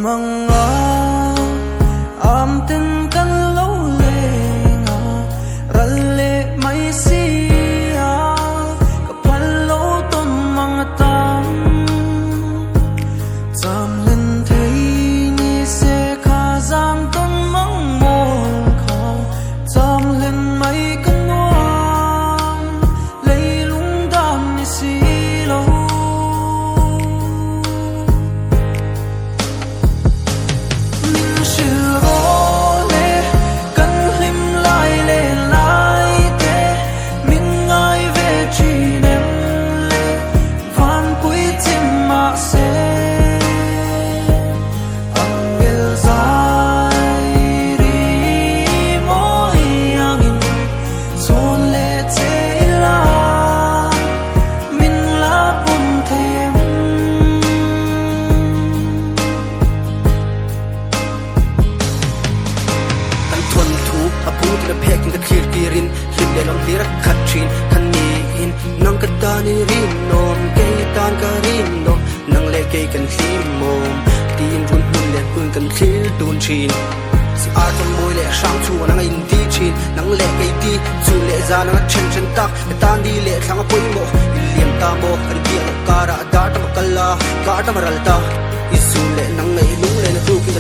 mga amtin kan lâu lên rale mai sia kapal lâu ton mga tam cham lên thấy ni se kha giang ton mang mol khao cham lên mai kan nuam lấy lung đam ni si lâu Long tira kachin kaniin nang kadani rin nom kay tan ka rin nom nang legay kan himom tin run hun le hun kan thil dun chin si atom boy le sang chu nang in ti chin nang legay ti chu le za nang chen chen tak tan di le thang poi mo liam ta mo kan bi kara da ta kala ka ta maral ta isu le nang nei lu le na tu ki